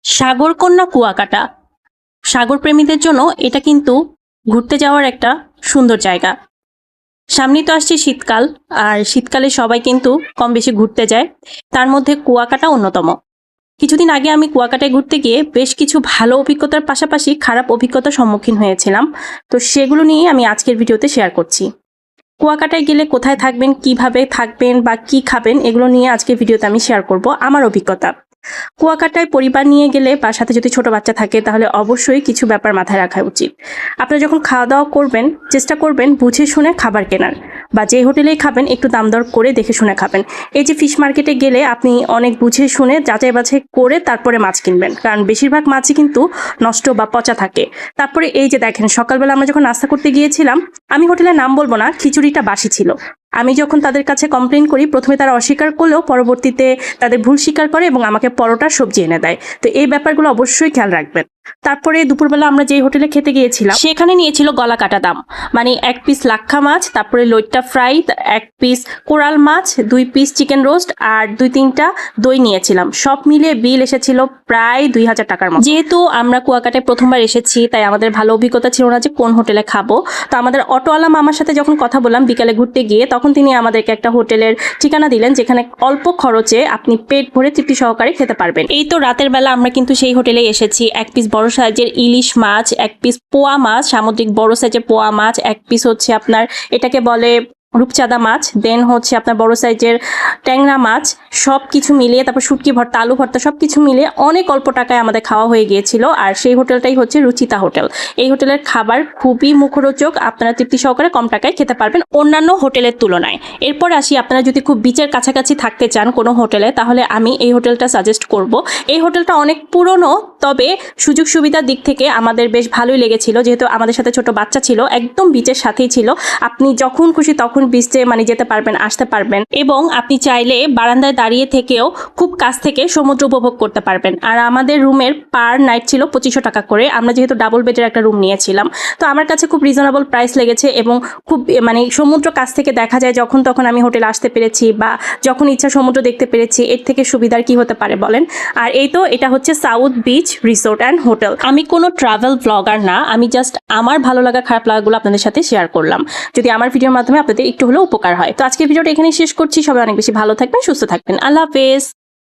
সাগরকন্যা কুয়াকাটা সাগরপ্রেমীদের জন্য এটা কিন্তু ঘুরতে যাওয়ার একটা সুন্দর জায়গা। সামনেই তো আসছে শীতকাল, আর শীতকালে সবাই কিন্তু কম বেশি ঘুরতে যায়, তার মধ্যে কুয়াকাটা অন্যতম। কিছুদিন আগে আমি কুয়াকাটায় ঘুরতে গিয়ে বেশ কিছু ভালো অভিজ্ঞতার পাশাপাশি খারাপ অভিজ্ঞতার সম্মুখীন হয়েছিলাম। তো সেগুলো নিয়ে আমি আজকের ভিডিওতে শেয়ার করছি। কুয়াকাটায় গেলে কোথায় থাকবেন, কিভাবে থাকবেন বা কি খাবেন, এগুলো নিয়ে আজকের ভিডিওতে আমি শেয়ার করব আমার অভিজ্ঞতা। কুয়াকাটায় পরিবার নিয়ে গেলে বা সাথে যদি ছোট বাচ্চা থাকে তাহলে অবশ্যই কিছু ব্যাপার মাথায় রাখা উচিত। আপনারা যখন খাওয়া দাওয়া করবেন চেষ্টা করবেন বুঝে শুনে খাবার কেনার, বা যে হোটেলেই খাবেন একটু দাম দর করে দেখে শুনে খাবেন। এই যে ফিশ মার্কেটে গেলে আপনি অনেক বুঝে শুনে যাচাই বাছাই করে তারপরে মাছ কিনবেন, কারণ বেশিরভাগ মাছই কিন্তু নষ্ট বা পচা থাকে। তারপরে এই যে দেখেন, সকালবেলা আমরা যখন নাস্তা করতে গিয়েছিলাম, আমি হোটেলের নাম বলবো না, খিচুড়িটা বাসি ছিল। আমি যখন তাদের কাছে কমপ্লেন করি, প্রথমে তারা অস্বীকার করলেও পরবর্তীতে তাদের ভুল স্বীকার করে এবং আমাকে পরোটা সবজি এনে দেয়। তো এই ব্যাপারগুলো অবশ্যই খেয়াল রাখবেন। তারপরে দুপুরবেলা আমরা যেই হোটেলে খেতে গিয়েছিলাম সেখানে নিয়েছিল গলা কাটা দাম, মানে 1 পিস লাক্ষা মাছ, তারপরে লইট্টা ফ্রাই, 1 পিস কোরাল মাছ, 2 পিস চিকেন রোস্ট আর 2-3টা দই নিয়েছিলাম। সব মিলিয়ে বিল এসেছিল প্রায় 2000 টাকার মতো। যেহেতু আমরা কুয়াকাটায় প্রথমবার এসেছি তাই আমাদের ভালো অভিজ্ঞতা ছিল না যে কোন হোটেলে খাবো। তো আমাদের অটোওয়ালা মামার সাথে যখন কথা বললাম বিকালে ঘুরতে গিয়ে, তখন তিনি আমাদেরকে একটা হোটেলের ঠিকানা দিলেন যেখানে অল্প খরচে আপনি পেট ভরে তৃপ্তি সহকারে খেতে পারবেন। এই তো রাতের বেলা আমরা কিন্তু সেই হোটেলে এসেছি। 1 পিস বড় সাইজের ইলিশ মাছ, 1 পিস পোয়া মাছ, সামুদ্রিক বড় সাইজের পোয়া মাছ, 1 পিস হচ্ছে আপনার এটাকে বলে রূপচাঁদা মাছ, দেন হচ্ছে আপনার বড় সাইজের ট্যাংরা মাছ, সব কিছু মিলিয়ে, তারপর শুটকি ভর্তা, আলু ভর্তা, সব কিছু মিলিয়ে অনেক অল্প টাকায় আমাদের খাওয়া হয়ে গিয়েছিল। আর সেই হোটেলটাই হচ্ছে রুচিতা হোটেল। এই হোটেলের খাবার খুবই মুখরোচক, আপনারা তৃপ্তি সহকারে কম টাকায় খেতে পারবেন অন্যান্য হোটেলের তুলনায়। এরপর আসি, আপনারা যদি খুব বিচের কাছাকাছি থাকতে চান কোনো হোটেলে, তাহলে আমি এই হোটেলটা সাজেস্ট করব। এই হোটেলটা অনেক পুরনো, তবে সুযোগ সুবিধার দিক থেকে আমাদের বেশ ভালোই লেগেছিল, যেহেতু আমাদের সাথে ছোট বাচ্চা ছিল। একদম বিচের সাথেই ছিল, আপনি যখন খুশি তখন বিচে যেতে পারবেন, আসতে পারবেন, এবং আপনি চাইলে বারান্দায় দাঁড়িয়ে থেকেও খুব কাছ থেকে সমুদ্র উপভোগ করতে পারবেন। আর আমাদের রুমের পার নাইট ছিল 2500 টাকা করে। আমরা যেহেতু ডাবল বেডের একটা রুম নিয়েছিলাম, তো আমার কাছে খুব রিজনেবল প্রাইস লেগেছে এবং খুব সমুদ্র কাছ থেকে দেখা যায় যখন তখন আমি হোটেলে আসতে পেরেছি, বা যখন ইচ্ছা সমুদ্র দেখতে পেরেছি। এর থেকে সুবিধার কি হতে পারে বলেন। আর এই তো এটা হচ্ছে south beach resort and hotel. আমি কোনো ট্রাভেল ব্লগার না, আমি জাস্ট আমার ভালো লাগা খারাপ লাগাগুলো আপনাদের সাথে শেয়ার করলাম, যদি আমার ভিডিওর মাধ্যমে আপনাদের একটু হলেও উপকার হয়। তো আজকের ভিডিওটা এখানেই শেষ করছি। সবাই অনেক বেশি ভালো থাকবেন, সুস্থ থাকবেন। আল্লাহ হাফেজ।